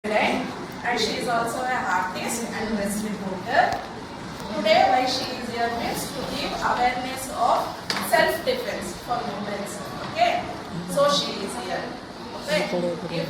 And she is also an artist and press reporter. Today, why she is here means to give awareness of self-defense for women. Okay, so she is here. Okay.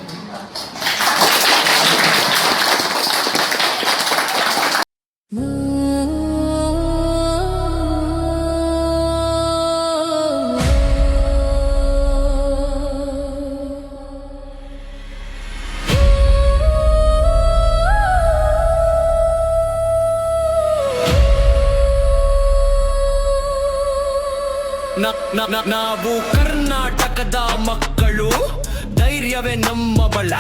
ನಾವು ಕರ್ನಾಟಕದ ಮಕ್ಕಳು, ಧೈರ್ಯವೇ ನಮ್ಮ ಬಲ,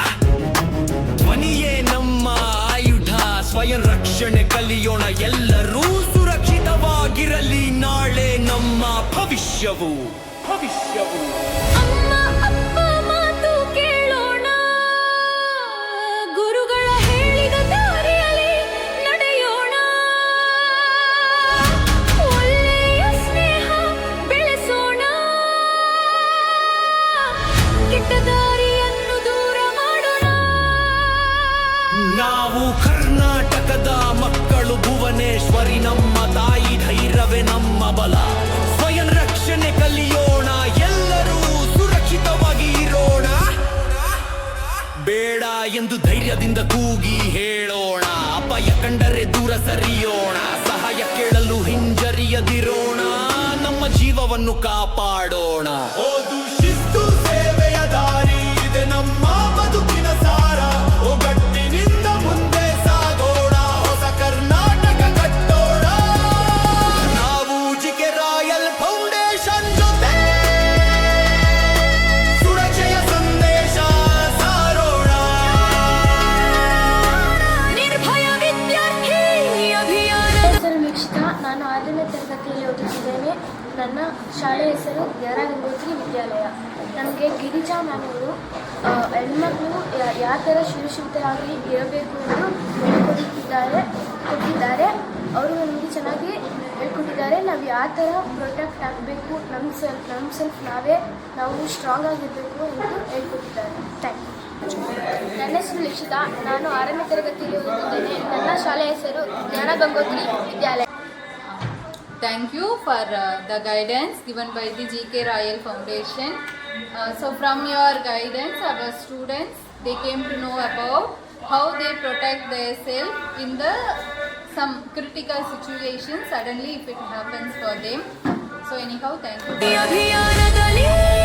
ಧ್ವನಿಯೇ ನಮ್ಮ ಆಯುಧ, ಸ್ವಯಂ ರಕ್ಷಣೆ ಕಲಿಯೋಣ ಎಲ್ಲರೂ, ಸುರಕ್ಷಿತವಾಗಿರಲಿ ನಾಳೆ ನಮ್ಮ ಭವಿಷ್ಯವು. ನಾವು ಕರ್ನಾಟಕದ ಮಕ್ಕಳು, ಭುವನೇಶ್ವರಿ ನಮ್ಮ ತಾಯಿ, ಧೈರ್ಯವೇ ನಮ್ಮ ಬಲ, ಸ್ವಯಂ ರಕ್ಷಣೆ ಕಲಿಯೋಣ ಎಲ್ಲರೂ, ಸುರಕ್ಷಿತವಾಗಿ ಇರೋಣ. ಬೇಡ ಎಂದು ಧೈರ್ಯದಿಂದ ಕೂಗಿ ಹೇಳೋಣ, ಅಪಾಯ ಕಂಡರೆ ದೂರ ಸರಿಯೋಣ, ಸಹಾಯ ಕೇಳಲು ಹಿಂಜರಿಯದಿರೋಣ, ನಮ್ಮ ಜೀವವನ್ನು ಕಾಪಾಡೋಣ. ಓದು ಶಿಸ್ತು ಸೇವೆಯ ದಾರಿ, ಇದೆ ನಮ್ಮ ಬದುಕಿನ ಸಾರ, ಒಗ್ಗಟ್ಟಿನಿಂದ ಮುಂದೆ ಸಾಗೋಣ, ಹೊಸ ಕರ್ನಾಟಕ ಕಟ್ಟೋಣ. ನಾವು ಜಿಕೆ ರಾಯಲ್ ಫೌಂಡೇಶನ್ ಜೊತೆ ಸುರಕ್ಷೆಯ ಸಂದೇಶ ಸಾರೋಣ. ನಿರ್ಭಯ ವಿದ್ಯಾರ್ಥಿ ಅಭಿಯಾನ. ಹೆಸರು ವೀಕ್ಷಿತ, ನಾನು 6ನೇ ತರಗತಿಯಲ್ಲಿ ಓದುತ್ತಿದ್ದೇನೆ. ನನ್ನ ಶಾಲೆಯ ಹೆಸರು ಜ್ಞಾನ ಗಂಗೋತ್ರಿ ವಿದ್ಯಾಲಯ. ನಮಗೆ ಗಿರಿಜಾ ಮ್ಯಾಮವರು ಹೆಣ್ಮಕ್ಳು ಯಾವ ಥರ ಸುರಕ್ಷಿತರಾಗಿ ಇರಬೇಕು ಎಂದು ಕೊಟ್ಟಿದ್ದಾರೆ. ಅವರು ನಮಗೆ ಚೆನ್ನಾಗಿ ಹೇಳ್ಕೊಟ್ಟಿದ್ದಾರೆ. ನಾವು ಯಾವ ಥರ ಪ್ರೊಟೆಕ್ಟ್ ಆಗಬೇಕು, ನಮ್ಮ ಸೆಲ್ಫ್ ನಾವು ಸ್ಟ್ರಾಂಗ್ ಆಗಿರಬೇಕು ಎಂದು ಹೇಳ್ಕೊಟ್ಟಿದ್ದಾರೆ. Thank you. ನನ್ನ ಹೆಸರು ಲಿಕ್ಷಿತಾ, ನಾನು 6ನೇ ತರಗತಿಯಲ್ಲಿ ಓದುತ್ತಿದ್ದೇನೆ. ನನ್ನ ಶಾಲೆಯ ಹೆಸರು ಜ್ಞಾನ ಗಂಗೋತ್ರಿ ವಿದ್ಯಾಲಯ. Thank you for the guidance given by the GK Royal Foundation. So from your guidance, our students, they came to know about how they protect themselves in some critical situations, suddenly if it happens for them. So anyhow, thank you.